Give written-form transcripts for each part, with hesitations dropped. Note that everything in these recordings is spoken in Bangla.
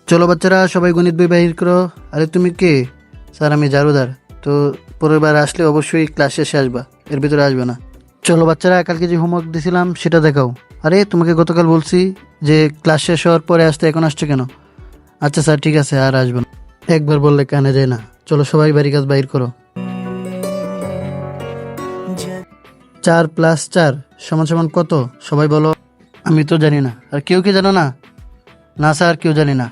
চলো বাচ্চারা সবাই গণিত বই বাহির করো। আরে তুমি কে? স্যার আমি জারুদার। তো পরের বার আসলে অবশ্যই ক্লাস শেষে আসবা, এর ভিতরে আসবে না। চলো বাচ্চারা কালকে যে হোমওয়ার্ক দিয়েছিলাম সেটা দেখাও। আরে তোমাকে গতকাল বলছি যে ক্লাস শেষ হওয়ার পরে আসতে, এখন আসছে কেন? আচ্ছা স্যার ঠিক আছে, আর আসবো না। একবার বললে কানে যায় না। চলো সবাই বাড়ি কাজ বাহির করো। 4+4 = কত? সবাই বলো। আমি তো জানি না। আর কেউ কি জানো না? না স্যার, কেউ জানি না।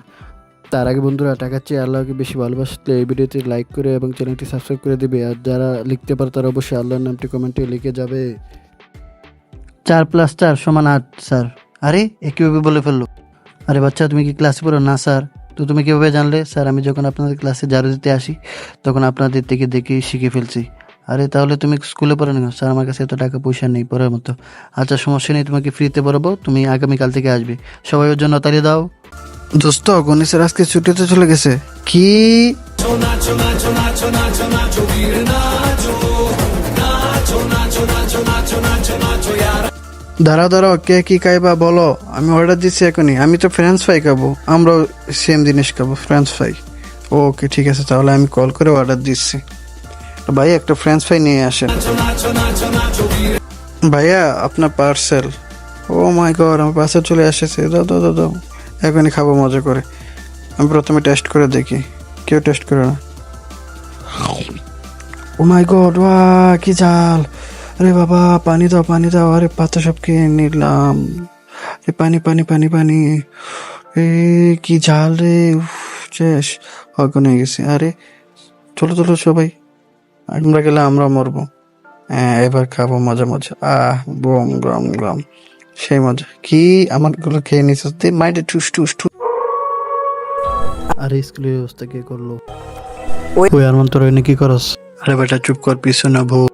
তার আগে বন্ধুরা, টাকার চেয়ে আল্লাহকে বেশি ভালোবাসলে এই ভিডিওতে লাইক করে এবং চ্যানেলটি সাবস্ক্রাইব করে দিবে। আর যারা লিখতে পারে তারা অবশ্যই আল্লাহর নামটি কমেন্টে লিখে যাবে। 4+4 = 8 স্যার। আরে এ কীভাবে বলে ফেললো? আরে বাচ্চা তুমি কি ক্লাসে পড়ো না স্যার? তো তুমি কীভাবে জানলে? স্যার আমি যখন আপনাদের ক্লাসে ঝাড়ু দিতে আসি তখন আপনাদের থেকে দেখে শিখে ফেলছি। আরে তাহলে তুমি স্কুলে পড়ো না? স্যার আমার কাছে এত টাকা পয়সা নেই পড়ার মতো। আচ্ছা সমস্যা নেই, তোমাকে ফ্রিতে পড়াবো, তুমি আগামীকাল থেকে আসবে। সবাই ওর জন্য তাড়িয়ে দাও। দোস্ত গণেশ স্যার আজকে ছুটিতে চলে গেছে। কি? দাঁড়াও দাঁড়াও, কে কি খাইবা বলো, আমি অর্ডার দিচ্ছি এখনই। আমি তো ফ্রেঞ্চ ফ্রাই খাবো, আমরাও সেম জিনিস খাবো, ফ্রেঞ্চ ফ্রাই। ওকে ঠিক আছে, তাহলে আমি কল করে অর্ডার দিচ্ছি। ভাই একটা ফ্রেঞ্চ ফ্রাই নিয়ে আসেন। ভাইয়া আপনার পার্সেল। ও মাই গড, আমার পার্সেল চলে এসেছে। দাও দাও দাও দাও, এখনই খাবো মজা করে। আমি প্রথমে টেস্ট করে দেখি। কেউ টেস্ট করে না। ও মাই গড, ওয়া কি ঝাল! আরে বাবা পানি দাও পানি দাও। আরে পাতা সব খেয়ে নিলাম। আরে পানি পানি পানি পানি। এ কি ঝাল রে! শেষ অজ্ঞান হয়ে গেছে। আরে চলো চলো সবাই, আমরা গেলে আমরা মরবো। হ্যাঁ এবার খাবো মজা মজা। গম গম গম, সেই মজা। কি আমার গুলো খেয়ে নিস মাইন্ডে ঠুস ঠুস ঠুস। আরে স্কুলের ব্যবস্থা কে করলো? ওই আর মন্তর কি করস? আরে বেটা চুপ কর, পিছনে ভূত।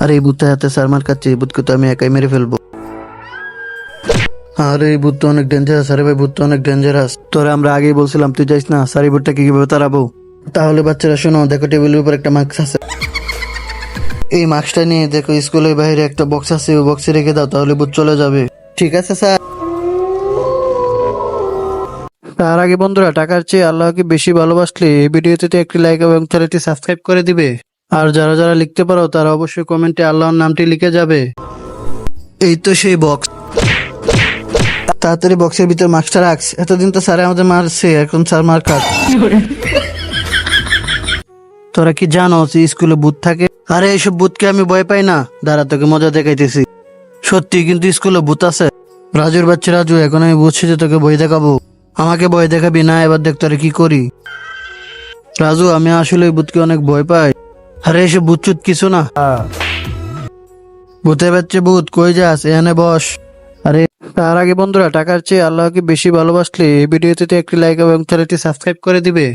আরে এই ভূতটা হাতে স্যার মার খাচ্ছে, এই ভূতকে তো আমি একাই মেরে ফেলবো। আরে এই ভূত তো অনেক ডেঞ্জারাস। আরে ভাই ভূত তো অনেক ডেঞ্জারাস। তোরা আমরা আগেই বলছিলাম তুই যাইস না। স্যার এই ভূতটাকে কিভাবে তাড়াবো? তাহলে বাচ্চারা শোনো, দেখো টেবিলের উপর একটা মাস্ক আছে। এই মাস্কটা নিয়ে দেখো স্কুলের বাইরে একটা বক্স আছে, ওই বক্সে রেখে দাও, তাহলে ভূত চলে যাবে। ঠিক আছে স্যার। তার আগে বন্ধুরা, টাকার চেয়ে আল্লাহকে বেশি ভালোবাসলে এই ভিডিওতে একটি লাইক এবং চ্যানেলটি সাবস্ক্রাইব করে দিবে। আর যারা যারা লিখতে পারো তারা অবশ্যই কমেন্টে আল্লাহর নামটি লিখে যাবে। এই তো সেই বক্স। তাড়াতাড়ি বক্সের ভিতর মাস্কটা রাখ। এতদিন তো স্যার আমাদের মারছে, এখন স্যার মার খাক। তোরা কি জানো যে স্কুলে ভূত থাকে? আরে এইসব ভূতকে আমি ভয় পাই না। দাঁড়া তোকে মজা দেখাইতেছি। সত্যি কিন্তু স্কুলে ভূত আছে। রাজুর বাচ্চা রাজু, এখন আমি বুঝছি যে তোকে ভয় দেখাবো। আমাকে ভয় দেখাবি না? এবার দেখ তোরা কি করি। রাজু আমি আসলে ভূতকে অনেক ভয় পাই। আরে এসব ভূত চুত কিছু না। ভূতের বাচ্চা ভূত, কই যাস? এখানে বস। আরে তার আগে বন্ধুরা, টাকার চেয়ে আল্লাহকে বেশি ভালোবাসলে এই ভিডিওতে একটি লাইক এবং চ্যানেলটি সাবস্ক্রাইব করে দিবে।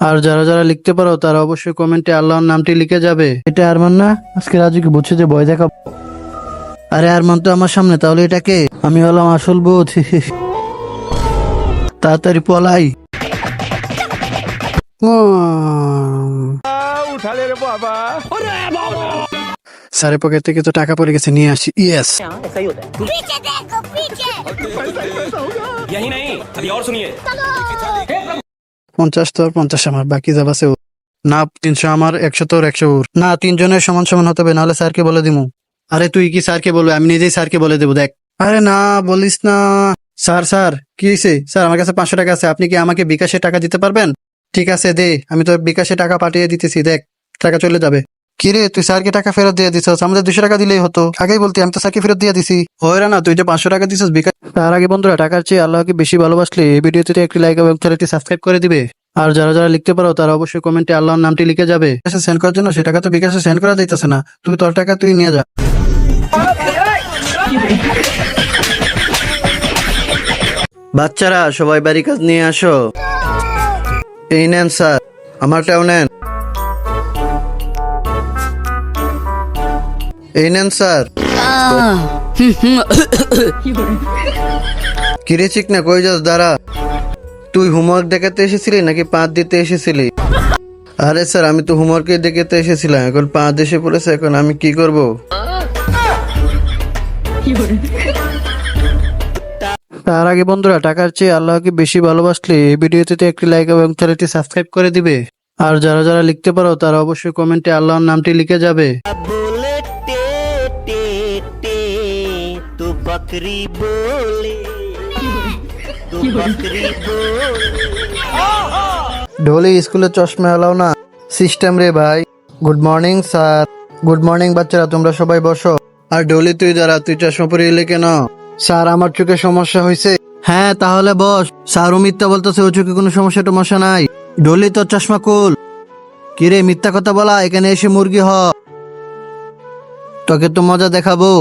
আর যারা যারা লিখতে পারো তারা অবশ্যই কমেন্টে আল্লাহর নামটি লিখে যাবে। এটা আরমান না? আজকে রাজুকে বুঝছে যে ভয় দেখাবো। আরে আরমান তো আমার সামনে, তাহলে এটাকে? আমি হলাম আসল ভূত। তাড়াতাড়ি পলাই। স্যারের পকেট থেকে তো টাকা পড়ে গেছে, নিয়ে আসি। ইয়েস। पीछे देखो पीछे 50 তোর 50 আমার, বাকি যা আছে ওর। না 300 আমার, 100 তোর 100 ওর। না 3 জনের সমান সমান হতে হবে, নাহলে স্যারকে বলে দিমু। আরে তুই কি স্যারকে বলবি? আমি নিজেই স্যারকে বলে দেবো, দেখ। আরে না বলিস না। স্যার স্যার কি হয়েছে? স্যার আমার কাছে 500 টাকা আছে, আপনি কি আমাকে বিকাশে টাকা দিতে পারবেন? ঠিক আছে দে, আমি তোর বিকাশে টাকা পাঠিয়ে দিতেছি, দেখ টাকা চলে যাবে। কিরে তুই স্যারকে টাকা ফেরত দিয়ে দিছস? আমাদের 200 টাকা দিলেই হতো, আগেই বলতি, আমি তো স্যারকে ফেরত দিয়ে দিছি। ওরা না, তুই যে 500 টাকা দিছস বিকাশ। তার আগে বন্ধুরা, টাকার চেয়ে আল্লাহকে বেশি ভালোবাসলে এই ভিডিওতে একটি লাইক এবং চ্যানেলটি সাবস্ক্রাইব করে দিবে। আর যারা যারা লিখতে পারো তারা অবশ্যই কমেন্টে আল্লাহর নামটি লিখে যাবে। সেন্ড করার জন্য সে টাকা তো বিকাশে সেন্ড করা যাইতেছে না। তুই তোর টাকা তুই নিয়ে যা। বাচ্চারা সবাই বাড়ি কাজ নিয়ে আসো। এই নেন স্যার, আমারটাও নেন। এই নেন স্যার। কিরে চিক না, কই যাস? দাঁড়া। তুই হোমওয়ার্ক দেখাতে এসেছিলি নাকি পাঁচ দিতে এসেছিলি? আরে স্যার আমি তো হোমওয়ার্কে দেখাতে এসেছিলাম, এখন পাঁচ এসে পড়েছে, এখন আমি কি করব? তার আগে বন্ধুরা, টাকার চেয়ে আল্লাহকে বেশি ভালোবাসলে এই ভিডিওতে একটি লাইক এবং চ্যানেলটি সাবস্ক্রাইব করে দিবে। আর যারা যারা লিখতে পারো তারা অবশ্যই কমেন্টে আল্লাহর নামটি লিখে যাবে। बोले टे टे टे तू बकरी बोले तू बकरी बोले ঢোলি স্কুলে চশমা এলাও না সিস্টেম রে ভাই। Good morning sir. Good morning বাচ্চারা, তোমরা সবাই বসো। আর ঢোলি তুই যারা, তুই চশমা পরে এলে কেন? স্যার আমার চোখে সমস্যা হয়েছে। হ্যাঁ তাহলে বস। স্যার ও মিথ্যা বলতেছে, ও চোখে কোনো সমস্যা টমস্যা নাই। ঢোলি তোর চশমা কুল। কিরে মিথ্যা কথা বলা, এখানে এসে মুরগি হ। তোকে তো মজা দেখাবো।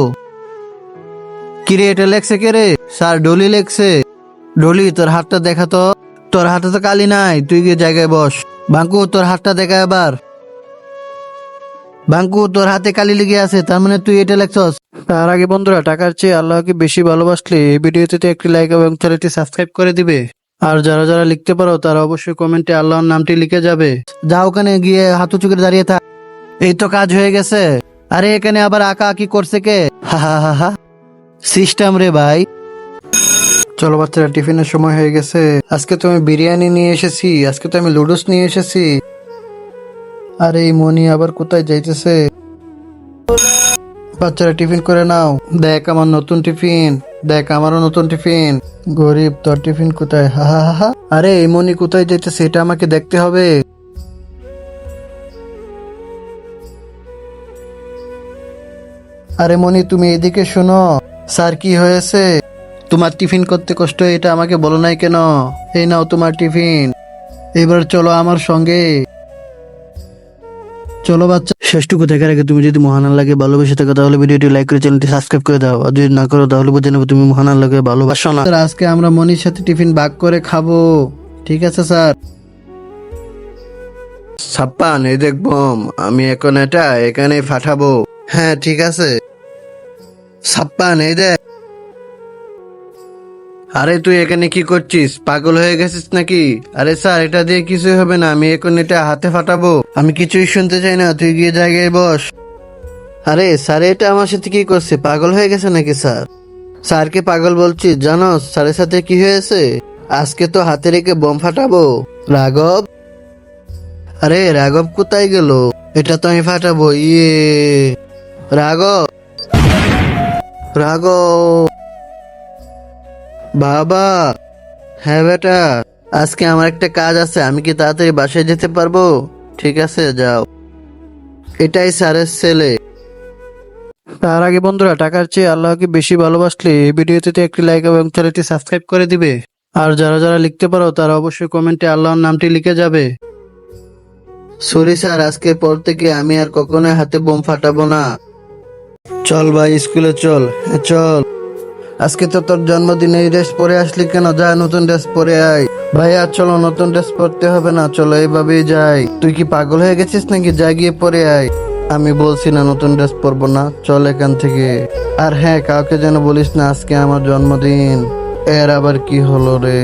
কিরে এটা লেখছে কে রে? স্যার ঢোলি লেখছে। ঢোলি তোর হাতটা দেখা তো। তোর হাতে তো কালি নাই, তুই গিয়ে জায়গায় বস। বাঙ্কু তোর হাতটা দেখা এবার। বাঙ্কু তোর হাতে কালি লেগে আছে, তার মানে তুই এটা লেখছস। তার আগে বন্ধুরা, টাকার চেয়ে আল্লাহকে বেশি ভালোবাসলে এই ভিডিওতে একটি লাইক এবং চ্যানেলটি সাবস্ক্রাইব করে দিবে। আর যারা যারা লিখতে পারো তারা অবশ্যই কমেন্টে আল্লাহর নামটি লিখে যাবে। যা ওখানে গিয়ে হাত উঁচু করে দাঁড়িয়ে থাক। এই তো কাজ হয়ে গেছে। আরে এখানে আবার আঁকা আঁকি করছে কে? হা হা হা হা। সিস্টেম রে ভাই। চলো বাচ্চারা, টিফিনের সময় হয়ে গেছে। আজকে তো আমি বিরিয়ানি নিয়ে এসেছি, আজকে তো আমি লুডুস নিয়ে এসেছি। আরে এই মনি আবার কোথায় যাইতেছে? বাচ্চারা টিফিন করে নাও। দেখ আমার নতুন টিফিন, দেখ আমারও নতুন টিফিন। গরিব তোর টিফিন কোথায়? হা হা হা হা। আরে এই মনি কোথায় যাইতেছে, এটা আমাকে দেখতে হবে। আরে মনি তুমি এদিকে শোনো। স্যার কি হয়েছে? তোমার টিফিন করতে কষ্ট হয়, এটা আমাকে বলো নাই কেন? এই নাও তোমার টিফিন। এবার চলো আমার সঙ্গে। চলো বাচ্চা। শেষটুকু দেখার আগে তুমি যদি মহান আল্লাহকে ভালোবেসে থাকো তাহলে ভিডিওটি লাইক করে চ্যানেলটি সাবস্ক্রাইব করে দাও। আর যদি না করো তাহলে বুঝে নেবো তুমি মহান আল্লাহকে ভালোবাসো না। স্যার আজকে আমরা মনির সাথে টিফিন ভাগ করে খাবো। ঠিক আছে স্যার। ছাপ্পান এই দেখবো, আমি এখন এটা এখানে পাঠাবো। হ্যাঁ ঠিক আছে। ছাপ্পান এই দেখ। আরে তুই এখানে কি করছিস? পাগল হয়ে গেছিস নাকি? আরে স্যার এটা দিয়ে কিছুই হবে না, আমি এখন এটা হাতে ফাটাবো। আমি কিছুই শুনতে চাই না, তুই গিয়ে জায়গায় বস। আরে স্যার এটা আমার সাথে কি করছে? পাগল হয়ে গেছে নাকি স্যার? স্যারকে পাগল বলছিস? জানো স্যারের সাথে কি হয়েছে? আজকে তো হাতে রেখে বোম ফাটাবো। রাঘব, আরে রাঘব কোথায় গেল? এটা তো আমি ফাটাবো। ইয়ে রাঘব, রাঘব বাবা। হ্যাঁ বেটা, আজকে আমার একটা কাজ আছে, আমি কি তাড়াতাড়ি বাসায় যেতে পারবো? ঠিক আছে যাও। এটাই স্যারের ছেলে। তার আগে বন্ধুরা, টাকার চেয়ে আল্লাহকে বেশি ভালোবাসলে এই ভিডিওতে একটি লাইক এবং চ্যানেলটি সাবস্ক্রাইব করে দিবে। আর যারা যারা লিখতে পারো তারা অবশ্যই কমেন্টে আল্লাহর নামটি লিখে যাবে। সরি স্যার, আজকের পর থেকে আমি আর কখনোই হাতে বোম ফাটাবো না। চল ভাই স্কুলে চল। হ্যাঁ, চল। আজকে তো তোর জন্মদিন, এই ড্রেস পরে আসলি কেন? যা নতুন ড্রেস পরে আয়। ভাইয়া চলো, নতুন ড্রেস পরতে হবে না, চলো এইভাবেই যাই। তুই কি পাগল হয়ে গেছিস নাকি? যা গিয়ে পরে আয়। আমি বলছি না নতুন ড্রেস পরবো না, চল এখান থেকে। আর হ্যাঁ, কাউকে যেন বলিস না আজকে আমার জন্মদিন। এর আবার কি হলো রে?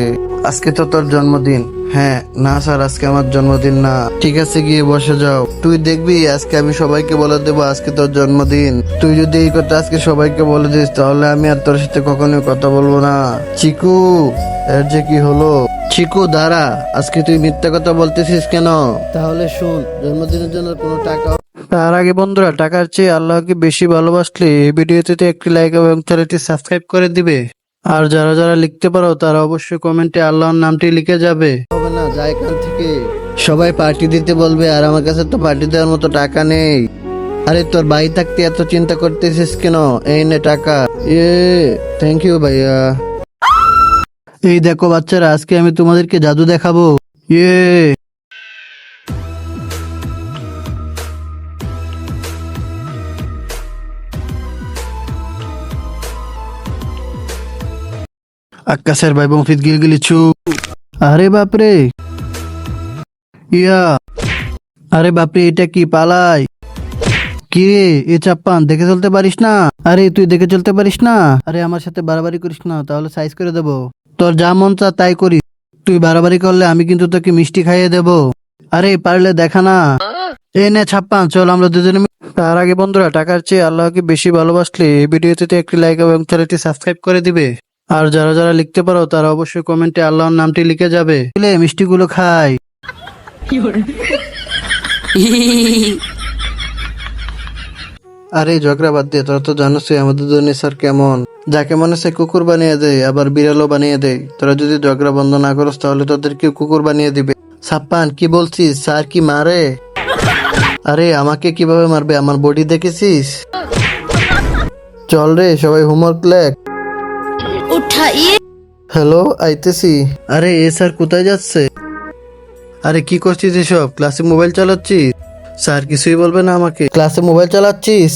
আজকে তো তোর জন্মদিন। হ্যাঁ না স্যার, আজকে আমার জন্মদিন না। ঠিক আছে গিয়ে বসে যাও। তুই দেখবি আজকে আমি সবাইকে বলে দেবো আজকে তোর জন্মদিন। তুই যদি এই কথা আজকে সবাইকে বলে দিস তাহলে আমি আর তোর সাথে কখনোই কথা বলবো না। চিকু, এর যে কি হলো? চিকু দাঁড়া, আজকে তুই মিথ্যা কথা বলতেছিস কেন? তাহলে শুন, জন্মদিনের জন্য কোনো টাকা। তার আগে বন্ধুরা, টাকার চেয়ে আল্লাহকে বেশি ভালোবাসলে এই ভিডিওতে একটি লাইক এবং চ্যানেলটি সাবস্ক্রাইব করে দিবে। আর যারা যারা লিখতে পারো তারা অবশ্যই কমেন্টে আল্লাহর নামটি লিখে যাবে। হবে না, যা এখান থেকে। সবাই পার্টি দিতে বলবে আর আমার কাছে তো পার্টি দেওয়ার মতো টাকা নেই। আরে তোর ভাই থাকতে এত চিন্তা করতেছিস কেন? এই নে টাকা। থ্যাংক ইউ ভাইয়া। এই দেখো বাচ্চারা, আজকে আমি তোমাদেরকে জাদু দেখাবো। ইয়ে আকাশের ভাই বংফিত গিয়ে গেলিছু। আরে বাপরে, ইয়া আরে বাপরে, এটা কি পালাই? কি রে এ চাপ্পান, দেখে চলতে পারিস না? আরে তুই দেখে চলতে পারিস না? আরে আমার সাথে বাড়াবাড়ি করিস না, তাহলে সাইজ করে দেবো। তোর যা মন চা তাই করিস। তুই বাড়াবাড়ি করলে আমি কিন্তু তোকে মিষ্টি খাইয়ে দেবো। আরে পারলে দেখা না। এ নে ছাপ্পান, চল আমরা দুজনে তার আগে বন্ধুরা, টাকার চেয়ে আল্লাহকে বেশি ভালোবাসলে এই ভিডিওতে একটি লাইক এবং চ্যানেলটি সাবস্ক্রাইব করে দিবে। আর যারা যারা লিখতে পারো তারা অবশ্যই কমেন্টে আল্লাহর নামটি লিখে যাবে। মিষ্টিগুলো খাই। আরে ঝগড়া বাদ দিয়ে, তোরা তো জানোসই আমাদের জন্য স্যার কেমন, যাকে মনে সে কুকুর বানিয়ে দেয়, আবার বিড়ালও বানিয়ে দেয়। তোরা যদি ঝগড়া বন্ধ না করস তাহলে তোদেরকে কুকুর বানিয়ে দিবে। ছাপ্পান, কি বলছিস? স্যার কি মারে? আরে আমাকে কিভাবে মারবে? আমার বডি দেখেছিস? চল রে সবাই হোমওয়ার্ক লেখ। হ্যালো, আইতেছি। আরে এ স্যার কোথায় যাচ্ছে? আরে কি করছিস এসব? ক্লাসে মোবাইল চালাচ্ছিস? স্যার কিছুই বলবে না আমাকে? ক্লাসে মোবাইল চালাচ্ছিস?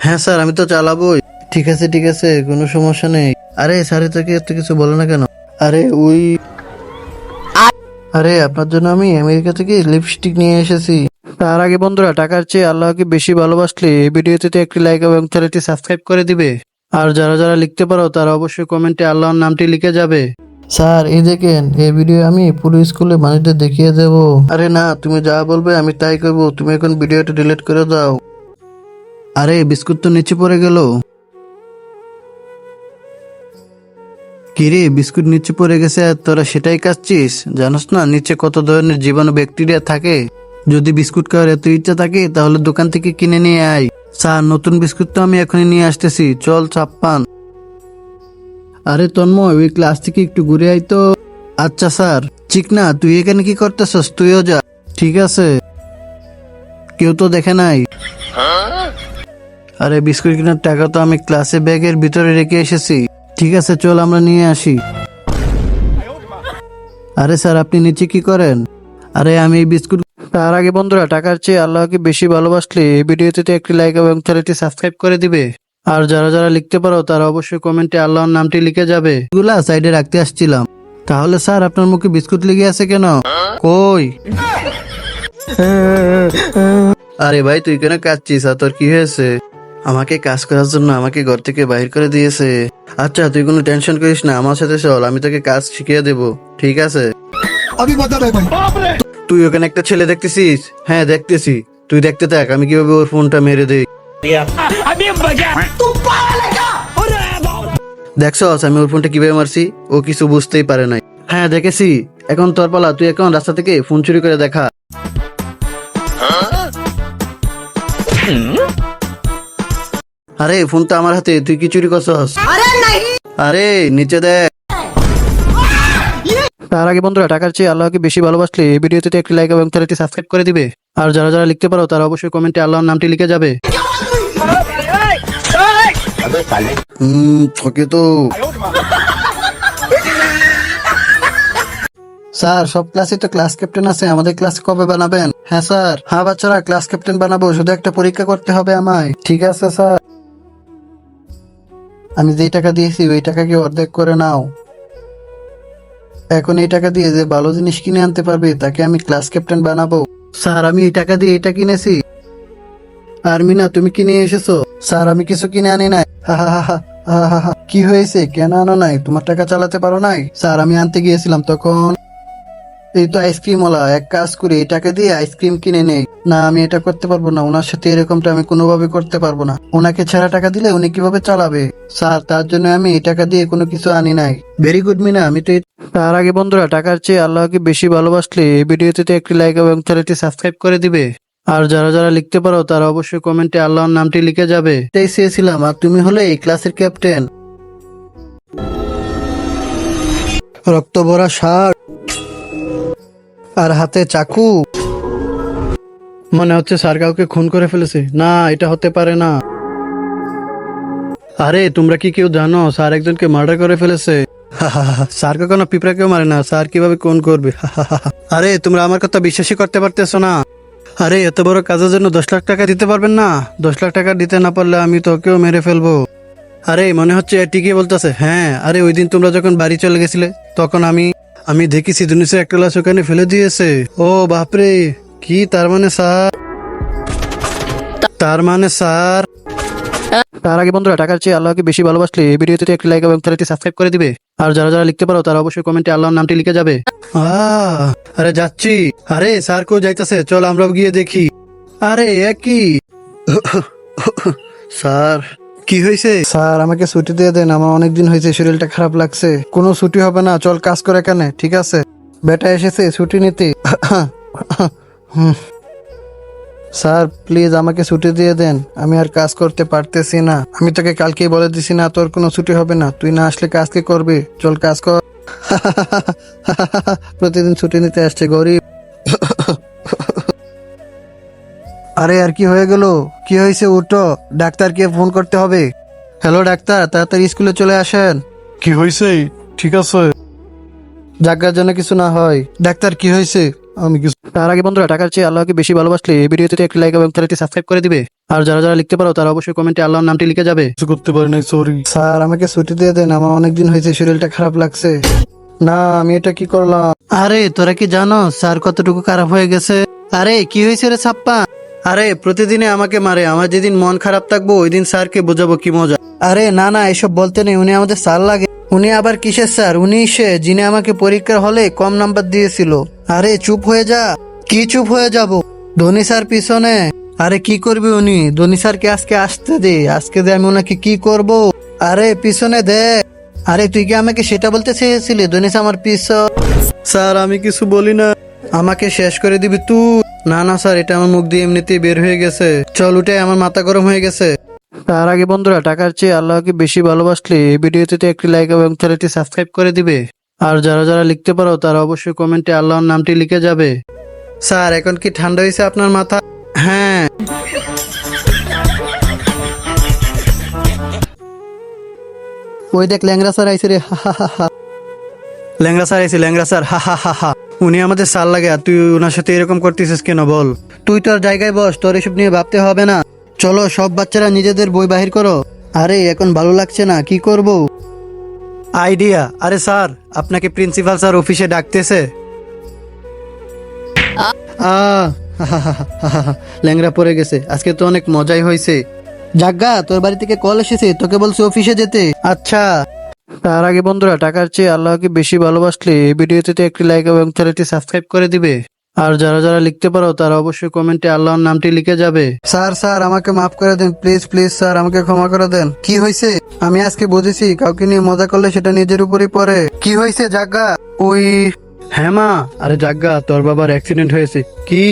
হ্যাঁ স্যার, আমি তো চালাবোই। ঠিক আছে ঠিক আছে, কোনো সমস্যা নেই। আরে স্যারে তোকে এত কিছু বলে না কেন? আরে ওই, আরে আপনার জন্য আমি আমেরিকা থেকে লিপস্টিক নিয়ে এসেছি। তার আগে বন্ধুরা, টাকার চেয়ে আল্লাহকে বেশি ভালোবাসলে এই ভিডিওতে একটি লাইক এবং চ্যানেলটি সাবস্ক্রাইব করে দিবে। আর যারা যারা লিখতে পারো তারা অবশ্যই কমেন্টে আল্লাহর নামটি লিখে যাবে। স্যার এই দেখেন, এই ভিডিও আমি পুরো স্কুলে মানুষদের দেখিয়ে দেব। আরে না, তুমি যা বলবে আমি তাই করবো। তুমি এখন ভিডিওটা ডিলিট করে দাও। আরে বিস্কুট তো নিচে পড়ে গেল। কিরে, বিস্কুট নিচে পড়ে গেছে আর তোরা সেটাই খাচ্ছিস? জানোস না নিচে কত ধরনের জীবাণু ব্যাকটেরিয়া থাকে? যদি বিস্কুট খাওয়ার এত ইচ্ছা থাকে তাহলে দোকান থেকে কিনে নিয়ে আয়। স্যার নতুন বিস্কুট তো আমি এখনই নিয়ে আসতেছি, চল ছাপ্পান। আরে তন্ময়, ওই ক্লাস থেকে একটু ঘুরে আয় তো। আচ্ছা স্যার। চিকনা, তুই এখানে কি করতেছস? তুইও যা। ঠিক আছে, কেউ তো দেখে নাই। আরে বিস্কুট কেনার টাকা তো আমি ক্লাসে ব্যাগের ভিতরে রেখে এসেছি। ঠিক আছে চল আমরা নিয়ে আসি। আরে স্যার আপনি নিচে কি করেন? আরে আমি এই বিস্কুট। তার আগে বন্ধুরা, টাকার চেয়ে আল্লাহকে বেশি ভালোবাসলে এই ভিডিওতে একটি লাইক এবং চ্যানেলটি সাবস্ক্রাইব করে দিবে। আর যারা যারা লিখতে পারো তারা অবশ্যই কমেন্টে আল্লাহর নামটি লিখে যাবে। এগুলা সাইডে রাখতে আসছিলাম। তাহলে স্যার আপনার মুখে বিস্কুট লেগে আছে কেন? কই? আরে ভাই তুই কেন কাঁদছিস? আর তোর কি হয়েছে? আমাকে কাজ করার জন্য আমাকে ঘর থেকে বাইর করে দিয়েছে। আচ্ছা তুই কোনো টেনশন করিস না, আমার সাথে চল, আমি তোকে কাজ শিখিয়ে দেব। ঠিক আছে? তুই ওখানে একটা ছেলে দেখতেছিস? হ্যাঁ দেখতেছি। তুই দেখতে থাক আমি কিভাবে ওর ফোনটা মেরে দেই। দেখছস আমি ওর ফোনটা কিভাবে মারছি? ও কিছু বুঝতেই পারে নাই। হ্যাঁ দেখেছি। এখন তোর পালা, তুই এখন রাস্তা থেকে ফোন চুরি করে দেখা। আরে ফোন তো আমার হাতে, তুই কি চুরি করছস? আরে নিচে দেখ। তার আগে বন্ধুরা, টাকার চেয়ে আল্লাহকে বেশি ভালোবাসলে এই ভিডিওতে একটি লাইক এবং চ্যানেলটি সাবস্ক্রাইব করে দিবে। আর যারা যারা লিখতে পারো তারা অবশ্যই কমেন্টে আল্লাহর নামটি লিখে যাবে। ঠকে তো। স্যার সব ক্লাসে তো ক্লাস ক্যাপ্টেন আছে, আমাদের ক্লাস কবে বানাবেন? হ্যাঁ স্যার। হ্যাঁ বাচ্চারা, ক্লাস ক্যাপ্টেন বানাবো, শুধু একটা পরীক্ষা করতে হবে আমায়। ঠিক আছে স্যার। আমি যেই টাকা দিয়েছি ওই টাকাকে অর্ধেক করে নাও। এখন এই টাকা দিয়ে যে ভালো জিনিস কিনে আনতে পারবে তাকে আমি ক্লাস ক্যাপ্টেন বানাবো। স্যার আমি এই টাকা দিয়ে এটা কিনেছি। আর মিনা তুমি কিনে এসেছো? স্যার আমি কিছু কিনে আনি নাই। কি হয়েছে? কেন আনো নাই? তোমার টাকা চালাতে পারো নাই? স্যার আমি আনতে গিয়েছিলাম তখন এই তো আইসক্রিম ওলা, এক কাজ করি এই টাকা দিয়ে আইসক্রিম কিনে নেই। না আমি এটা করতে পারবো না, ওনার সাথে এরকমটা আমি কোনোভাবে করতে পারবো না। ওনাকে ছাড়া টাকা দিলে উনি কিভাবে চালাবে? স্যার তার জন্য আমি এই টাকা দিয়ে কোনো কিছু আনি নাই। ভেরি গুড মিনা, আমি তো তার আগে বন্ধুরা, টাকার চেয়ে আল্লাহকে বেশি ভালোবাসলে এই ভিডিওতে একটি লাইক এবং চ্যানেলটি সাবস্ক্রাইব করে দিবে। আর যারা যারা লিখতে পারো তারা অবশ্যই কমেন্টে আল্লাহর নামটি লিখে যাবে। এটাই চেয়েছিলাম, আর তুমি হলে এই ক্লাসের ক্যাপ্টেন। রক্ত ভরা শার্ট আর হাতে চাকু। মনে হচ্ছে স্যার কাউকে খুন করে ফেলেছে। না এটা হতে পারে না। আরে তোমরা কি কেউ জানো স্যার একজনকে মার্ডার করে ফেলেছে? স্যার কখনো পিঁপড়া কেউ মারে না, স্যার কিভাবে খুন করবে? আরে তোমরা আমার কথা বিশ্বাসই করতে পারতেছো না। আরে এত বড় কাজের জন্য 10 লাখ টাকা দিতে পারবেন না? 10 লাখ টাকা দিতে না পারলে আমি তোকেও মেরে ফেলবো। আরে মনে হচ্ছে ঠিকই বলতেছে। হ্যাঁ আরে ওই দিন তোমরা যখন বাড়ি চলে গেছিলে তখন আমি দেখেছি দুনিসের একটা লাশ ওখানে ফেলে দিয়েছে। ও বাপরে, কি তার মানে স্যার? তার আগে বন্ধুরা, টাকার চেয়ে আল্লাহকে বেশি ভালোবাসলে এই ভিডিওতে একটি লাইক এবং চ্যানেলটি সাবস্ক্রাইব করে দিবে। আর যারা যারা লিখতে পারো তারা অবশ্যই কমেন্টে আল্লাহর নামটি লিখে যাবে। আরে যাচ্ছি। আরে স্যার কেউ যাইতেছে, চল আমরাও গিয়ে দেখি। আরে একই স্যার কি হয়েছে? স্যার আমাকে ছুটি দিয়ে দেন, আমার অনেকদিন হয়েছে, শরীরটা খারাপ লাগছে। কোনো ছুটি হবে না, চল কাজ করে কেন? ঠিক আছে, বেটা এসেছে ছুটি নিতে। হুম। স্যার প্লিজ আমাকে ছুটি দিয়ে দেন, আমি আর কাজ করতে পারতেছি না। আমি তোকে কালকেই বলে দিছি না, তোর কোনো ছুটি হবে না, তুই না আসলে কাজ কি করবি? চল কাজ কর। প্রতিদিন ছুটি নিতে আসছে গরিব। আরে আর কি হয়ে গেল? কি হয়েছে? উঠো, ডাক্তারকে ফোন করতে হবে। হ্যালো ডাক্তার, তাড়াতাড়ি স্কুলে চলে আসেন। কি হয়েছে? ঠিক আছে। জাগার জন্য কিছু না হয়। ডাক্তার কি হয়েছে? আমি কিছু তার আগে বন্ধুরা, টাকার চেয়ে আল্লাহকে বেশি ভালোবাসলে এই ভিডিওতে একটি লাইক এবং চ্যানেলটি সাবস্ক্রাইব করে দিবে। আর যারা যারা লিখতে পারো তারা অবশ্যই কমেন্টে আল্লাহর নামটি লিখে যাবে। করতে পারি নাই, সরি। স্যার আমাকে ছুটি দিয়ে দেন, আমার অনেকদিন হয়েছে, শরীরটা খারাপ লাগছে। না, আমি এটা কি করলাম? আরে তোরা কি জানো স্যার কতটুকু খারাপ হয়ে গেছে? আরে কি হয়েছে রে ছাপ্পা? আরে প্রতিদিনে আমাকে মারে, আমার যেদিন মন খারাপ থাকবো ওই দিন স্যারকে বোঝাবো কি মজা। আরে না না, এসব বলতে নেই, উনি আমাদের স্যার লাগে। উনি আবার কিসের স্যার? উনি সে যিনি আমাকে পরীক্ষার হলে কম নাম্বার দিয়েছিল। আরে চুপ হয়ে যা। কি চুপ হয়ে যাব? ধোনি স্যার পিছনে। আরে কি করবি উনি? ধোনি স্যারকে আজকে আসতে দে, আজকে দে, আমি ওনাকে কি করব? আরে পিছনে দেখ। আরে তুই কি আমাকে সেটা বলতে চেয়েছিলি? ধোনি স্যার আমার পিছন। স্যার আমি কিছু বলি না, আমাকে শেষ করে দিবি তুই? না না স্যার, এটা আমার মুখ দিয়ে এমনিতেই বের হয়ে গেছে। চল উঠে, আমার মাথা গরম হয়ে গেছে। তার আগে বন্ধুরা, টাকার চেয়ে আল্লাহকে বেশি ভালোবাসলে এই ভিডিওতে একটি লাইক এবং চ্যানেলটি সাবস্ক্রাইব করে দিবে। আর যারা যারা লিখতে পারো তারা অবশ্যই কমেন্টে আল্লাহর নামটি লিখে যাবে। স্যার এখন কি ঠান্ডা হয়েছে আপনার মাথা? হ্যাঁ। ওই দেখ ল্যাংরা স্যার আইছে রে, হা হা হা হা। ল্যাংরা স্যার আইছে, ল্যাংরা স্যার, হা হা হা হা। উনি আমাদের স্যার লাগে, আর তুই ওনার সাথে এরকম করতেছিস কেন বল? তুই তোর জায়গায় বস, তোর এসব নিয়ে ভাবতে হবে না। চলো সব বাচ্চারা নিজেদের বই বাহির করো। আরে এখন ভালো লাগছে না, কি করব? আইডিয়া। আরে স্যার, আপনাকে প্রিন্সিপাল স্যার অফিসে ডাকতেছে। ল্যাংরা পড়ে গেছে, আজকে তো অনেক মজাই হয়েছে। জাগা, তোর বাড়ি থেকে কল এসেছে, তোকে বলছে অফিসে যেতে। আচ্ছা। তার আগে বন্ধুরা, টাকার চেয়ে আল্লাহকে বেশি ভালোবাসলে এই ভিডিওতে একটি লাইক এবং চ্যানেলটি সাবস্ক্রাইব করে দিবে। আর যারা যারা লিখতে পারো তারা অবশ্যই কমেন্টে আল্লাহর নামটি লিখে যাবে। স্যার স্যার আমাকে মাফ করে দেন, প্লিজ প্লিজ স্যার, আমাকে ক্ষমা করে দেন। কি হয়েছে? আমি আজকে বুঝেছি কাউকে নিয়ে মজা করলে সেটা নিজের উপরই পড়ে। কি হয়েছে জাগা? ওই হ্যাঁ মা। আরে জাগা, তোর বাবার অ্যাক্সিডেন্ট হয়েছে। কি?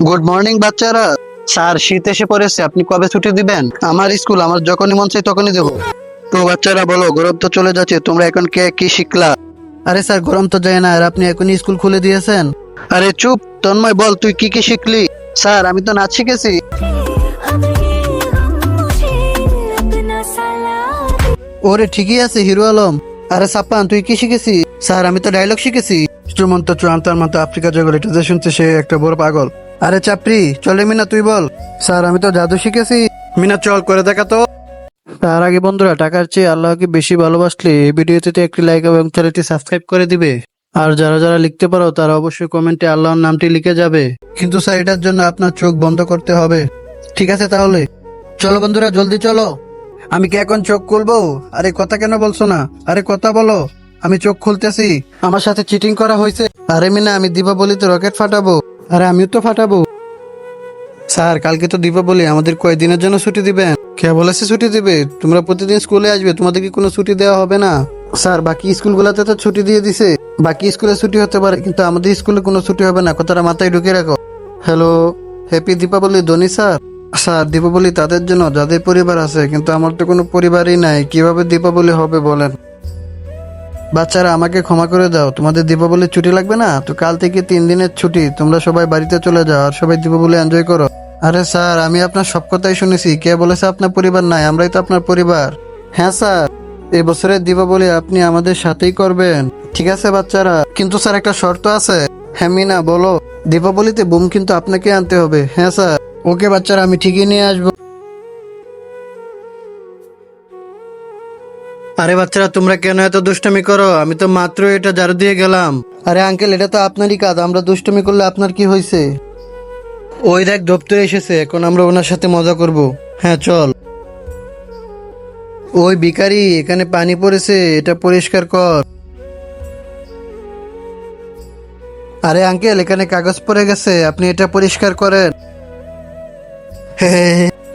গুড মর্নিং বাচ্চারা। স্যার শীত এসে পড়েছে, আপনি কবে ছুটি দিবেন? আমার স্কুল আমার যখনই মন চাই তখনই দেবো। তো বাচ্চারা বলো, গরম তো চলে যাচ্ছে, তোমরা এখন কে কি শিখলা? আরে স্যার গরম তো যায় না, আর আপনি এখনই স্কুল খুলে দিয়েছেন। আরে চুপ, তন্ময় বল তুই কি কি শিখলি? স্যার আমি তো নাচ শিখেছি। ওরে ঠিকই আছে হিরো আলম। আরে সাপ্পান তুই কি শিখেছি? স্যার আমি তো ডায়লগ শিখেছি। শ্রীমন্ত চুয়ান্তার মতো আফ্রিকা জগৎ, এটা যে শুনছে সে একটা বড় পাগল। আরে চাপরি চলে মিনা, তুই বল। স্যার আমি তো জাদু শিখেছি। মিনা চল করে দেখা তো। তার আগে বন্ধুরা, টাকার চেয়ে আল্লাহকে বেশি ভালোবাসলে এই ভিডিওতে একটি লাইক এবং চ্যানেলটি সাবস্ক্রাইব করে দিবে। আর যারা যারা লিখতে পারো তারা অবশ্যই কমেন্টে আল্লাহর নামটি লিখে যাবে। কিন্তু স্যার এটার জন্য আপনার চোখ বন্ধ করতে হবে। ঠিক আছে তাহলে চলো বন্ধুরা, জলদি চলো। আমি কি এখন চোখ খুলবো? আরে কথা কেন বলছো না? আরে কথা বলো। আমি চোখ খুলতেছি। আমার সাথে চিটিং করা হয়েছে। আরে মিনা, আমি দীপাবলিতে রকেট ফাটাবো। আরে আমিও তো ফাটাবো। স্যার কালকে তো দীপাবলি, আমাদের কয়েকদিনের জন্য ছুটি দিবেন? কে বলেছে ছুটি দিবে? তোমরা প্রতিদিন স্কুলে আসবে, তোমাদের কি কোনো ছুটি দেওয়া হবে না? স্যার বাকি স্কুলগুলোতে তো ছুটি দিয়ে দিছে। বাকি স্কুলে ছুটি হতে পারে, কিন্তু আমাদের স্কুলে কোনো ছুটি হবে না, কথাটা মাথায় ঢুকে রাখো। হ্যালো, হ্যাপি দীপাবলি ধনী স্যার। স্যার দীপাবলি তাদের জন্য যাদের পরিবার আছে, কিন্তু আমার তো কোনো পরিবারই নাই, কিভাবে দীপাবলি হবে বলেন? বাচ্চারা আমাকে ক্ষমা করে দাও, তোমাদের দীপাবলির ছুটি লাগবে না তো? কাল থেকে 3 দিনের ছুটি, তোমরা সবাই বাড়িতে চলে যাও আর সবাই দীপাবলি এনজয় করো। আরে স্যার আমি আপনার সব কথাই শুনেছি, কে বলেছে আপনার পরিবার নাই? আমরাই তো আপনার পরিবার। হ্যাঁ স্যার, এই বছরের দীপাবলি আপনি আমাদের সাথেই করবেন। ঠিক আছে বাচ্চারা, কিন্তু স্যার একটা শর্ত আছে। হ্যাঁ মিনা বলো। দীপাবলিতে বুম কিন্তু আপনাকে আনতে হবে। হ্যাঁ স্যার। ওকে বাচ্চারা, আমি ঠিকই নিয়ে আসবো। আরে বাচ্চারা তোমরা কেন এত দুষ্টুমি করো? আমি তো মাত্র এটা ঝাড়ু দিয়ে গেলাম। আরে আঙ্কেল এটা তো আপনারই কাজ, আমরা দুষ্টুমি করলে আপনার কি হয়েছে? ওই দেখ দপ্তরে এসেছে, এখন আমরা ওনার সাথে মজা করব। হ্যাঁ চল। ওই ভিখারি, এখানে পানি পড়েছে, এটা পরিষ্কার কর। আরে আঙ্কেল এখানে কাগজ পড়ে গেছে, আপনি এটা পরিষ্কার করেন।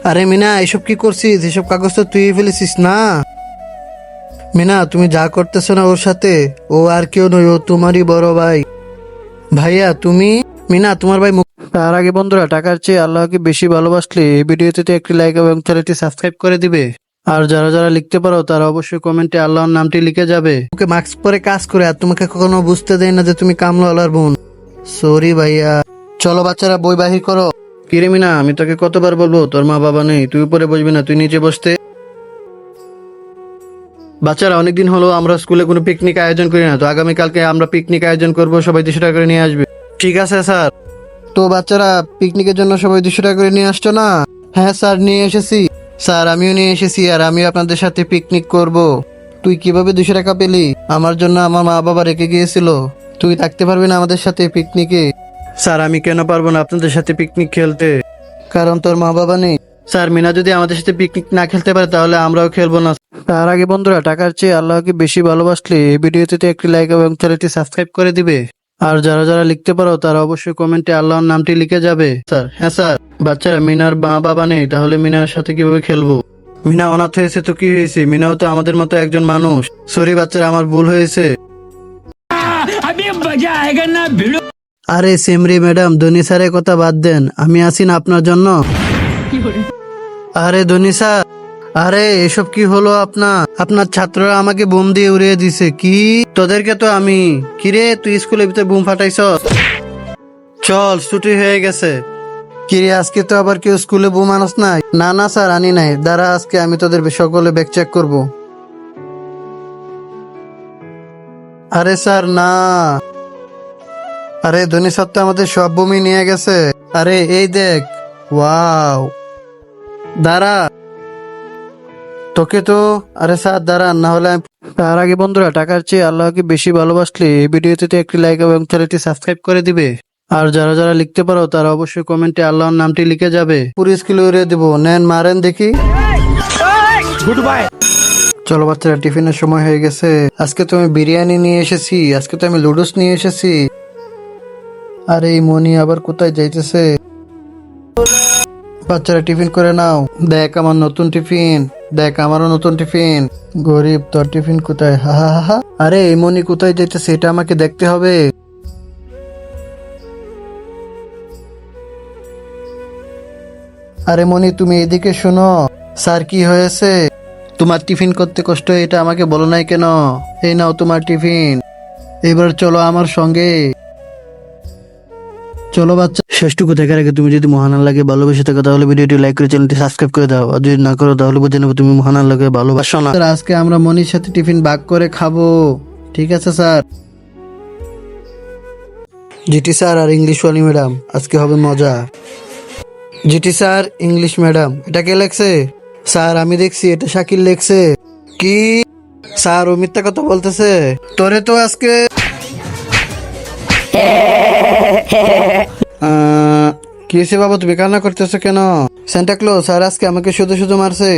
আরে মিনা এসব কি করছিস? এসব কাগজ তো তুই ফেলেছিস না। মিনা তুমি যা করতেছো না ওর সাথে, ও আর কেউ নয়, ও তোমারই বড় ভাই। ভাইয়া তুমি, মিনা তোমার ভাই তার আগে বন্ধুরা, টাকার চেয়ে আল্লাহকে বেশি ভালোবাসলে এই ভিডিওতে একটি লাইক এবং চ্যানেলটি সাবস্ক্রাইব করে দিবে। আর যারা যারা লিখতে পারো তারা অবশ্যই কমেন্টে আল্লাহর নামটি লিখে যাবে। ওকে মাস্ক পরে কাজ করে আর তোমাকে কখনো বুঝতে দেয় না যে তুমি কামলাওয়ালার বোন। সরি ভাইয়া। চলো বাচ্চারা বই বাহির করো। কিরে মিনা, আমি তোকে কতবার বলবো তোর মা বাবা নেই, তুই উপরে বসবি না, তুই নিচে বসতে। বাচ্চারা অনেকদিন হলো আমরা স্কুলে কোনো পিকনিক আয়োজন করি না, তো আগামীকালকে আমরা পিকনিক আয়োজন করব, সবাই 200 টাকা করে নিয়ে আসবে। ঠিক আছে স্যার। তো বাচ্চারা পিকনিকের জন্য সবাই 200 টাকা করে নিয়ে আসছো না? হ্যাঁ স্যার নিয়ে এসেছি। স্যার আমিও নিয়ে এসেছি, আর আমিও আপনাদের সাথে পিকনিক করব। তুই কিভাবে 200 টাকা পেলি? আমার জন্য আমার মা বাবা রেখে গিয়েছিল। তুই থাকতে পারবি না আমাদের সাথে পিকনিকে? স্যার আমি কেন পারবো না আপনাদের সাথে পিকনিক খেলতে? কারণ তোর মা বাবা নেই। স্যার মিনা যদি আমাদের সাথে পিকনিক না খেলতে পারে তাহলে আমরাও খেলবো না। তার আগে বন্ধুরা, টাকার চেয়ে আল্লাহকে বেশি ভালোবাসলে এই ভিডিওতে একটি লাইক এবং চ্যানেলটি সাবস্ক্রাইব করে দিবে। আর যারা যারা লিখতে পারো তারা অবশ্যই কমেন্টে আল্লাহর নামটি লিখে যাবে। স্যার হ্যাঁ স্যার। বাচ্চারা মিনার মা বাবা নেই, তাহলে মিনার সাথে কিভাবে খেলবো? মিনা অনাথ হয়েছে তো কি হয়েছে, মিনাও তো আমাদের মতো একজন মানুষ। সরি বাচ্চারা, আমার ভুল হয়েছে। আরে সিমরি ম্যাডাম, ধনী স্যারের কথা বাদ দেন, আমি আছি না আপনার জন্য। আরে ধনী স্যার, আরে এসব কি হলো? আপনার ছাত্ররা আমাকে বোম দিয়ে উড়িয়ে দিছে। কি তোদেরকে তো আমি, কিরে তুই স্কুলের ভিতরে বোম ফাটাইছ? চল ছুটি হয়ে গেছে। কিরে আজকে তো আবার কেউ স্কুলে বোম আনস নাই? না না স্যার আনি নাই। দাঁড়া আজকে আমি তোদের সকলে ব্যাগ চেক করব। আরে স্যার না। আরে ধনী স্যার তো আমাদের সব বোমই নিয়ে গেছে। আরে এই দেখ, ওয়াও। দাঁড়া তোকে তো, আরে স্যার দাঁড়ান না হলে তার আগে বন্ধুরা, টাকার চেয়ে আল্লাহকে বেশি ভালোবাসলে এই ভিডিওতে একটি লাইক এবং চ্যানেলটি সাবস্ক্রাইব করে দিবে। আর যারা যারা লিখতে পারো তারা অবশ্যই কমেন্টে আল্লাহর নামটি লিখে যাবে। পুরো স্কুলে উড়িয়ে দেবো। নেন মারেন দেখি। Good bye. চলো বাচ্চারা, টিফিনের সময় হয়ে গেছে। আজকে তো আমি বিরিয়ানি নিয়ে এসেছি, আজকে তো আমি লুডুস নিয়ে এসেছি। আর এই মনি আবার কোথায় যাইতেছে? বাচ্চারা টিফিন করে নাও। দেখ আমার নতুন টিফিন, দেখ আমারও নতুন টিফিন। গরিব, তোর টিফিন কোথায়? হা হা হা হা। আরে এই মনি কোথায় যাইতেছে, এটা আমাকে দেখতে হবে। আরে মনি তুমি এদিকে শোনো। স্যার কি হয়েছে? তোমার টিফিন করতে কষ্ট হয়, এটা আমাকে বলো নাই কেন? এই নাও তোমার টিফিন, এবার চলো আমার সঙ্গে। চলো বাচ্চা, শেষটুকু দেখার আগে তুমি যদি মহান আল্লাহকে ভালোবেসে থাকো তাহলে ভিডিওটি লাইক করে চ্যানেলটি সাবস্ক্রাইব করে দাও, আর যদি না করো তাহলে বুঝে নেবো তুমি মহান আল্লাহকে ভালোবাসো না। আজকে আমরা মনির সাথে টিফিন ভাগ করে খাবো, ঠিক আছে স্যার? জিটি স্যার আর ইংলিশ ওয়ালি ম্যাডাম, আজকে হবে মজা। জিটি স্যার, ইংলিশ ম্যাডাম, এটা কে লেখছে? স্যার আমি দেখছি, এটা শাকিল লেখছে। কি স্যার, ও মিথ্যা কথা বলতেছে। তোরে তো আজকে কি হয়েছে বাবা, তুমি কান্না করতেছো কেন? সেন্টা ক্লজ স্যার আজকে আমাকে শুধু শুধু মারছে।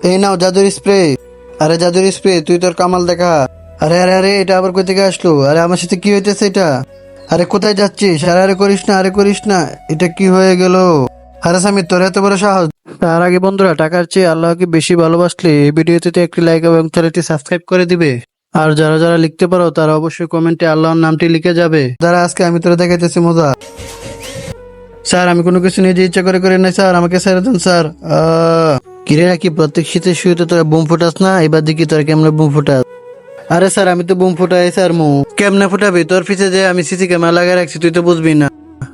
এই নাও জাদুর স্প্রে। আরে জাদুর স্প্রে, তুই তোর কামাল দেখা। আরে আরে আরে, এটা আবার কোথা থেকে আসলো? আরে আমার সাথে কি হইতেছে এটা? আরে কোথায় যাচ্ছিস? আরে আরে করিস না, আরে করিস না। এটা কি হয়ে গেল? আরে সামির, তোর এত বড় সাহস! তার আগে বন্ধুরা, টাকার চেয়ে আল্লাহকে বেশি ভালোবাসলে এই ভিডিওতে একটি লাইক এবং চ্যানেলটি সাবস্ক্রাইব করে দিবে। আর যারা যারা লিখতে পারো তারা অবশ্যই কমেন্টে আল্লাহর নামটি লিখে যাবে। যারা আজকে আমি তোরা দেখাইতেছি মজা। স্যার আমি কোনো কিছু নিজে ইচ্ছা করে নাই স্যার, আমাকে ছেড়ে দেন স্যার। কিরে নাকি প্রত্যেক শীতের শুরুতে তোরা বোম ফুটাস না? এবার দেখি তোরা কেমনে বোম ফুটাস। আরে স্যার আমি তো বোম ফুটাই স্যার। কেমনে ফুটাবি? তোর পিছে যে আমি সিসি ক্যামেরা লাগিয়ে রাখছি, তুই তো বুঝবি না।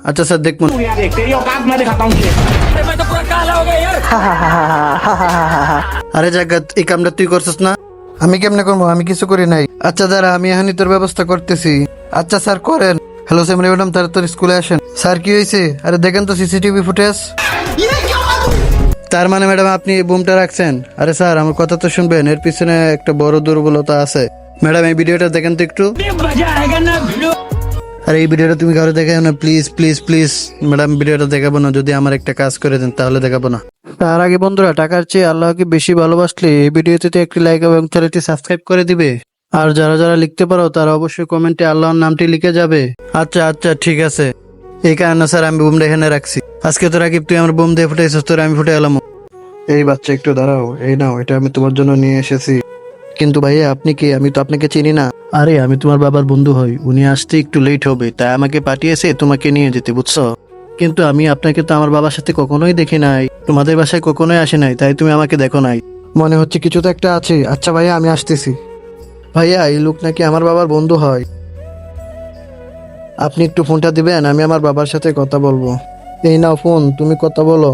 আচ্ছা স্যার দেখবো। আরে জাগাত, এই কামটা তুই করছিস না? আমি কেমনে করবো? আমি কিছু করি নাই। আচ্ছা দাঁড়া, আমি এখনই তোর ব্যবস্থা করতেছি। আচ্ছা স্যার করেন। হ্যালো সেমরি ম্যাডাম, তাড়াতাড়ি স্কুলে আসেন। স্যার কি হয়েছে? আরে দেখেন তো সিসিটিভি ফুটেজ। তার মানে ম্যাডাম আপনি এই বোমটা রাখছেন? আরে স্যার আমার কথা তো শুনবেন, এর পিছনে একটা বড় দুর্বলতা আছে। ম্যাডাম এই ভিডিওটা দেখেন তো একটু। আরে এই ভিডিওটা তুমি ঘরে দেখাও না প্লিজ প্লিজ প্লিজ। ম্যাডাম ভিডিওটা দেখাবো না, যদি আমার একটা কাজ করে দেন তাহলে দেখাবো না। তার আগে বন্ধুরা, টাকার চেয়ে আল্লাহকে বেশি ভালোবাসলে এই ভিডিওতে একটি লাইক এবং চ্যানেলটি সাবস্ক্রাইব করে দিবে। আর যারা যারা লিখতে পারো তারা অবশ্যই কমেন্টে আল্লাহর নামটি লিখে যাবে। আচ্ছা আচ্ছা ঠিক আছে। এই কারণে স্যার আমি বোমটা এখানে রাখছি। আজকে তো রাকিব তুই আমার বোম দিয়ে ফুটাইছিস, তোর আমি ফুটে এলাম। এই বাচ্চা একটু দাঁড়াও, এই নাও, এটা আমি তোমার জন্য নিয়ে এসেছি। কিন্তু ভাইয়া আপনি কে? আমি তো আপনাকে চিনি না। আরে আমি তোমার বাবার বন্ধু হই, উনি আসতে একটু লেট হবে তাই আমাকে পাঠিয়েছে তোমাকে নিয়ে যেতে, বুঝছো? কিন্তু আমি আপনাকে তো আমার বাবার সাথে কখনোই দেখি নাই, তোমাদের বাসায় কখনোই আসে নাই, তাই তুমি আমাকে দেখো নাই। মনে হচ্ছে কিছু তো একটা আছে। আচ্ছা ভাইয়া, আমি আসতেছি। ভাইয়া এই লোক নাকি আমার বাবার বন্ধু হয়। আপনি একটু ফোনটা দিবেন, আমি আমার বাবার সাথে কথা বলবো। এই নাও ফোন, তুমি কথা বলো।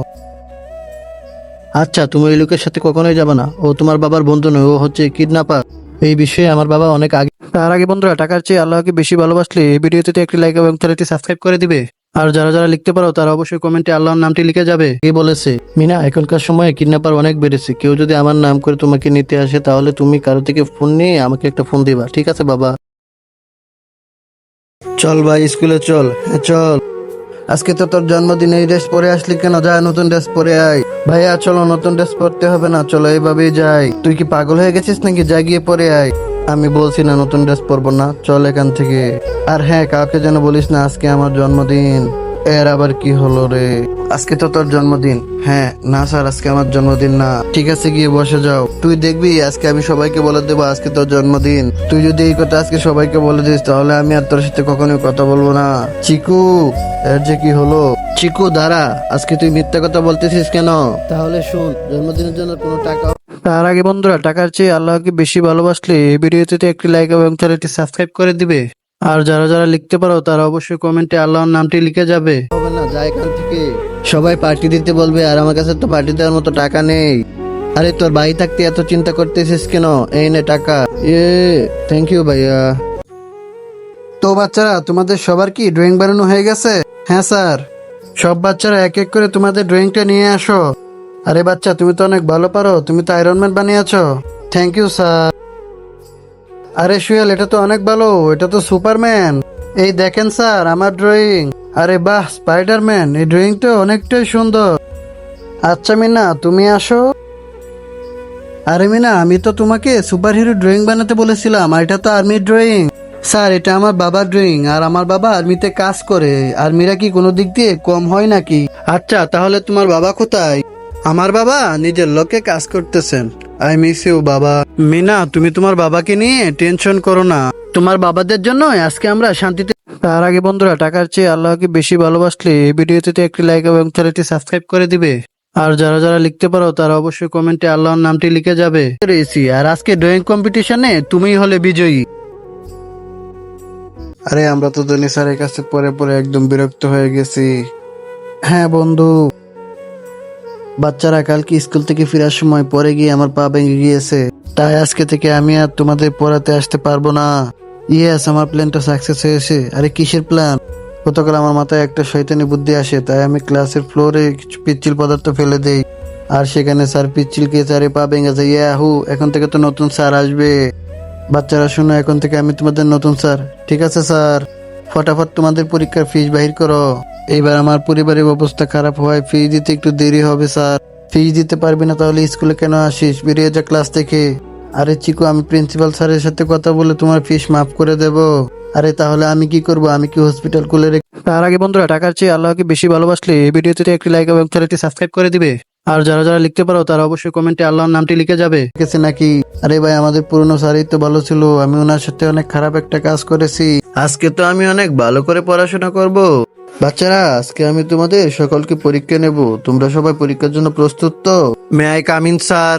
আচ্ছা তুমি ওই লোকের সাথে কখনোই যাবে না, ও তোমার বাবার বন্ধু নয়, ও হচ্ছে কিডন্যাপার। এই বিষয়ে আমার বাবা অনেক আগে। তার আগে বন্ধুরা, টাকার চেয়ে আল্লাহকে বেশি ভালোবাসলে এই ভিডিওতে একটি লাইক এবং চ্যানেলটি সাবস্ক্রাইব করে দিবে। আর যারা যারা লিখতে পারো তারা অবশ্যই কমেন্টে আল্লাহর নামটি লিখে যাবে। কে বলেছে? মিনা, এখনকার সময়ে কিডন্যাপার অনেক বেড়েছে, কেউ যদি আমার নাম করে তোমাকে নিতে আসে তাহলে তুমি কারো থেকে ফোন নিয়ে আমাকে একটা ফোন দিবা, ঠিক আছে বাবা? চল ভাই স্কুলে চল। হ্যাঁ চল। আজকে তো তোর জন্মদিন, এই ড্রেস পরে আসলি কেন? যা নতুন ড্রেস পরে আয়। ভাইয়া চলো, নতুন ড্রেস পরতে হবে না, চলো এইভাবেই যাই। তুই কি পাগল হয়ে গেছিস নাকি? যা গিয়ে পরে আয়। আমি বলছি না নতুন ড্রেস পরবো না, চল এখান থেকে। আর হ্যাঁ, কাউকে যেন বলিস না আজকে আমার জন্মদিন। এর আবার কি হলো রে? আজকে তো তোর জন্মদিন। হ্যাঁ না স্যার, আজকে আমার জন্মদিন না। ঠিক আছে, গিয়ে বসে যাও। তুই দেখবি আজকে আমি সবাইকে বলে দেবো আজকে তোর জন্মদিন। তুই যদি এই কথা আজকে সবাইকে বলে দিস তাহলে আমি আর তোর সাথে কখনোই কথা বলবো না। চিকু, এর যে কি হলো? চিকু দাঁড়া, আজকে তুই মিথ্যা কথা বলতেছিস কেন? তাহলে শুন, জন্মদিনের জন্য কোনো টাকা। তার আগে বন্ধুরা, টাকার চেয়ে আল্লাহকে বেশি ভালোবাসলে এই ভিডিওতে একটি লাইক এবং চ্যানেলটি সাবস্ক্রাইব করে দিবে। আর যারা যারা লিখতে পারো তারা অবশ্যই কমেন্টে আল্লাহর নামটি লিখে যাবে। হবে না, যা এখান থেকে। সবাই পার্টি দিতে বলবে আর আমার কাছে তো পার্টি দেওয়ার মতো টাকা নেই। আরে তোর ভাই থাকতে এত চিন্তা করতেছিস কেন? এই নে টাকা। থ্যাংক ইউ ভাইয়া। তো বাচ্চারা, তোমাদের সবার কি ড্রয়িং বানানো হয়ে গেছে? হ্যাঁ স্যার। সব বাচ্চারা এক এক করে তোমাদের ড্রয়িংটা নিয়ে আসো। আরে বাচ্চা, তুমি তো অনেক ভালো পারো, তুমি তো আয়রন ম্যান বানিয়েছো। Thank you sir. আরে সুয়েল, এটা তো অনেক ভালো, এটা তো সুপারম্যান। এই দেখেন স্যার আমার ড্রয়িং। আরে বাহ, স্পাইডারম্যান, এই ড্রয়িংটা অনেকটাই সুন্দর। আচ্ছা মিনা, তুমি আসো। আরে মিনা, আমি তো তোমাকে সুপার হিরো ড্রয়িং বানাতে বলেছিলাম, আর এটা তো আর্মির ড্রয়িং। স্যার, এটা আমার বাবার ড্রয়িং, আর আমার বাবা আর্মিতে কাজ করে। আর্মিরা কি কোনো দিক দিয়ে কম হয় নাকি? আচ্ছা, তাহলে তোমার বাবা কোথায়? আমার বাবা নিজের লোকে কাজ করতেছেন। আই মিস ইউ বাবা। মিনা, তুমি তোমার বাবাকে নিয়ে টেনশন করো না, তোমার বাবাদের জন্য আজকে আমরা শান্তিতে। তার আগে বন্ধুরা, টাকার চেয়ে আল্লাহকে বেশি ভালোবাসলে এই ভিডিওতে একটি লাইক এবং চ্যানেলটি সাবস্ক্রাইব করে দিবে। আর যারা যারা লিখতে পারো তারা অবশ্যই কমেন্টে আল্লাহর নামটি লিখে যাবে। আর আজকে ড্রয়িং কম্পিটিশনে তুমিই হলে বিজয়ী। আরে আমরা তো ধনী স্যারের কাছে পরে পরে একদম বিরক্ত হয়ে গেছি। হ্যাঁ বন্ধু। বাচ্চারা, কালকে স্কুল থেকে ফেরার সময় পরে গিয়ে আমার পা ভেঙে গিয়েছে, তাই আজকে থেকে আমি আর তোমাদের পড়াতে আসতে পারবো না। ইয়েস, আমার প্ল্যানটা সাকসেস হয়েছে। আরে কিসের প্ল্যান? গতকাল আমার মাথায় একটা শয়তানি বুদ্ধি আসে, তাই আমি ক্লাসের ফ্লোরে কিছু পিচ্ছিল পদার্থ ফেলে দেই, আর সেখানে স্যার পিচ্ছিলকে স্যারে পা ভেঙেছে। ইয়াহু, এখন থেকে তো নতুন স্যার আসবে। বাচ্চারা শোনো, এখন থেকে আমি তোমাদের নতুন স্যার। ঠিক আছে স্যার, ফটাফট তোমাদের পরীক্ষার ফিস বাহির করো। এইবার আমার পরিবারের অবস্থা খারাপ হওয়ায় ফিস দিতে একটু দেরি হবে স্যার। ফিস দিতে পারবি না তাহলে স্কুলে কেন আসিস? বেরিয়ে যা ক্লাস থেকে। আরে চিকু, আমি প্রিন্সিপাল স্যারের সাথে কথা বলে তোমার ফিস মাফ করে দেব। আরে তাহলে আমি কি করব? আমি কি হসপিটাল খুলে রেখে? তার আগে বন্ধুরা, টাকার চেয়ে আল্লাহকে বেশি ভালোবাসলে এই ভিডিওতে একটি লাইক এবং চ্যানেলটি সাবস্ক্রাইব করে দিবে। আর যারা যারা লিখতে পারো তারা অবশ্যই কমেন্টে আল্লাহর নামটি লিখে যাবে। গেছে নাকি? আরে ভাই, আমাদের পুরনো স্যারই তো ভালো ছিল, আমি ওনার সাথে অনেক খারাপ একটা কাজ করেছি। আজকে তো আমি অনেক ভালো করে পড়াশোনা করব। বাচ্চারা, আজকে আমি তোমাদের সকলকে পরীক্ষা নেব, তোমরা সবাই পরীক্ষার জন্য প্রস্তুত তো? May I come in sir?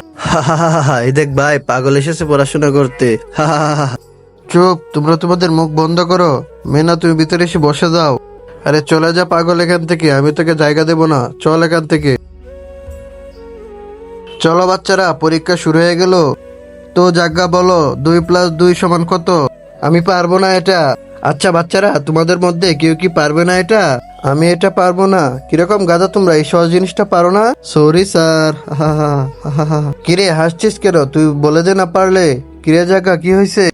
এই দেখ ভাই, পাগল এসেছে পড়াশোনা করতে। চুপ, তোমরা তোমাদের মুখ বন্ধ করো। মেনা, তুমি ভিতরে এসে বসে যাও। আরে চলে যা পাগল এখান থেকে, আমি তোকে জায়গা দেব না, চল এখান থেকে। চলো বাচ্চারা, পরীক্ষা শুরু হয়ে গেল। তো জায়গা বলো, 2+2 সমান কত? আমি পারবো না এটা। আচ্ছা বাচ্চারা, তোমাদের মধ্যে কেউ কি পারবে না এটা? আমি এটা পারবো না। কিরকম গাধা তোমরা, এই সহজ জিনিসটা পারো না? Sorry sir. কিরে হাসছিস কেন? তুই বলে দে না পারলে। কিরে জায়গা, কি হয়েছে?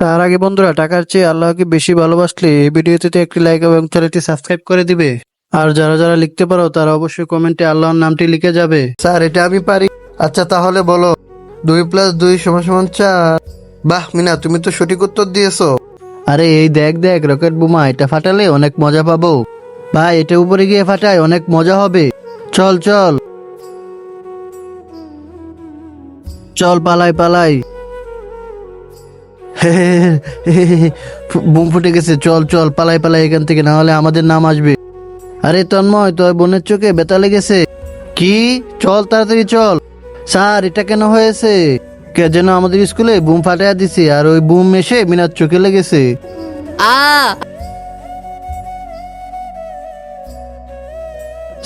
তার আগে বন্ধুরা, টাকার চেয়ে আল্লাহকে বেশি ভালোবাসলে এই ভিডিওতে একটি লাইক এবং চ্যানেলটি সাবস্ক্রাইব করে দিবে। আর যারা যারা লিখতে পারো তারা অবশ্যই কমেন্টে আল্লাহর নামটি লিখে যাবে। স্যার, এটা আমি পারি। আচ্ছা তাহলে বলো, 2+2 সমান 4। বাহ মিনা, তুমি তো সঠিক উত্তর দিয়েছো। আরে এই দেখ দেখ, রকেট বোমা, এটা ফাটালে অনেক মজা পাবো। ভাই এটা উপরে গিয়ে ফাটাই, অনেক মজা হবে। চল চল চল, পালাই পালাই। বুম ফুটে গেছে, চল চল পালাই পালাই এখান থেকে, না হলে আমাদের নাম আসবে। আরে তন্ময়, তোর বোনের চোখে ব্যথা লেগেছে কি? চল তাড়াতাড়ি চল। স্যার এটা কেন হয়েছে? কে যেন আমাদের স্কুলে বুম ফাটাইয়া দিছে, আর ওই বুম এসে মিনার চোখে লেগেছে।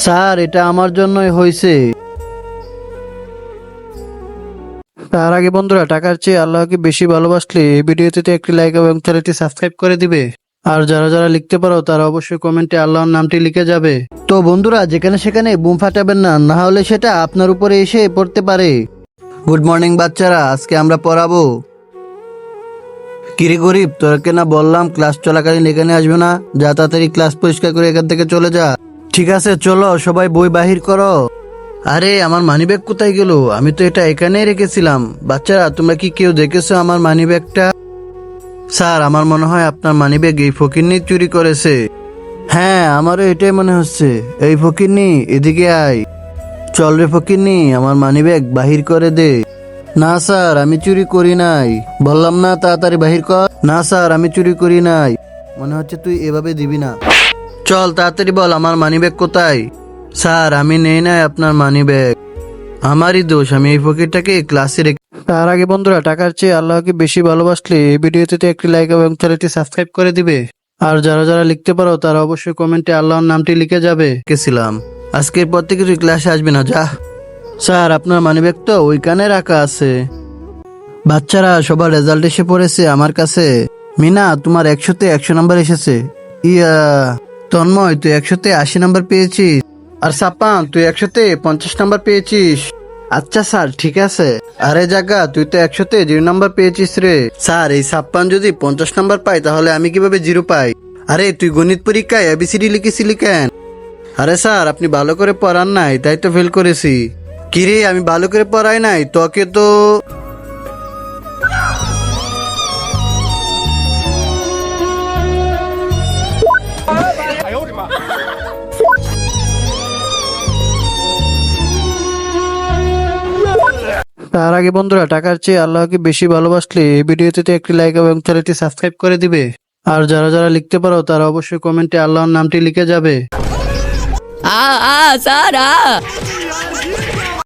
স্যার এটা আমার জন্যই হয়েছে। তার আগে বন্ধুরা, টাকার চেয়ে আল্লাহকে বেশি ভালোবাসলে এই ভিডিওতে একটি লাইক এবং চ্যানেলটি সাবস্ক্রাইব করে দিবে। আর যারা যারা লিখতে পারো তারা অবশ্যই কমেন্টে আল্লাহর নামটি লিখে যাবে। তো বন্ধুরা, যেখানে সেখানে বুম ফাটাবেন না, না হলে সেটা আপনার উপরে এসে পড়তে পারে। গুড মর্নিং বাচ্চারা, আজকে আমরা পড়াবো। কিরে গরিব, তোরকে না বললাম ক্লাস চলাকালীন এখানে আসবে না? যা তাড়াতাড়ি ক্লাস পরিষ্কার করে এখান থেকে চলে যা। ঠিক আছে চলো, সবাই বই বাহির করো। আরে আমার মানিব্যাগ কোথায় গেল? আমি তো এটা এখানেই রেখেছিলাম। বাচ্চারা, তোমরা কি কেউ দেখেছো আমার মানিব্যাগটা? স্যার আমার মনে হয় আপনার মানিব্যাগ এই ফকিরনি চুরি করেছে। হ্যাঁ, আমারও এটাই মনে হচ্ছে। এই ফকিরনি, এদিকে আয়। চল রে ফকিরনি, আমার মানিব্যাগ বাহির করে দে। না স্যার, আমি চুরি করি নাই। বললাম না তাড়াতাড়ি বাহির কর। না স্যার, আমি চুরি করি নাই। মনে হচ্ছে তুই এভাবে দিবি না। চল তাড়াতাড়ি বল, আমার মানিব্যাগ কোথায়? স্যার আমি নেই নাই আপনার মানিব্যাগ, আমারই দোষ। আমি এই ফকিরটাকে ক্লাসে রেখে। তার আগে বন্ধুরা, টাকার চেয়ে আল্লাহকে বেশি ভালোবাসলে এই ভিডিওতে একটি লাইক এবং চ্যানেলটি সাবস্ক্রাইব করে দিবে। আর যারা যারা লিখতে পারো তারা অবশ্যই কমেন্টে আল্লাহর নামটি লিখে যাবে। গেছিলাম, আজকের পর থেকে তুই ক্লাসে আসবি না, যা। স্যার আপনার মানিব্যাগ তো ওইখানে রাখা আছে। বাচ্চারা, সবার রেজাল্ট এসে পড়েছে আমার কাছে। মিনা, তোমার 100-তে 100 নাম্বার এসেছে। ইয়া তন্ময়, তুই 100-তে 80 নাম্বার পেয়েছিস। আর সাপান, তুই 100-তে 50 নাম্বার পেয়েছিস। আচ্ছা স্যার, ঠিক আছে। আরে জাগা, তুই তো 100-তে 0 নাম্বার পেয়েছিস রে। স্যার এই সাপ্পান যদি 50 নাম্বার পাই তাহলে আমি কিভাবে 0 পাই? আরে তুই গণিত পরীক্ষায় এবিসিডি লিখেছিলি কেন? আরে স্যার আপনি ভালো করে পড়ান নাই, তাই তো ফেল করেছি। কিরে, আমি ভালো করে পড়াই নাই তোকে তো। তার আগে বন্ধুরা, টাকার চেয়ে আল্লাহকে বেশি ভালোবাসলে এই ভিডিওতে একটি লাইক এবং চ্যানেলটি সাবস্ক্রাইব করে দিবে। আর যারা যারা লিখতে পারো তারা অবশ্যই কমেন্টে আল্লাহর নামটি লিখে যাবে। স্যার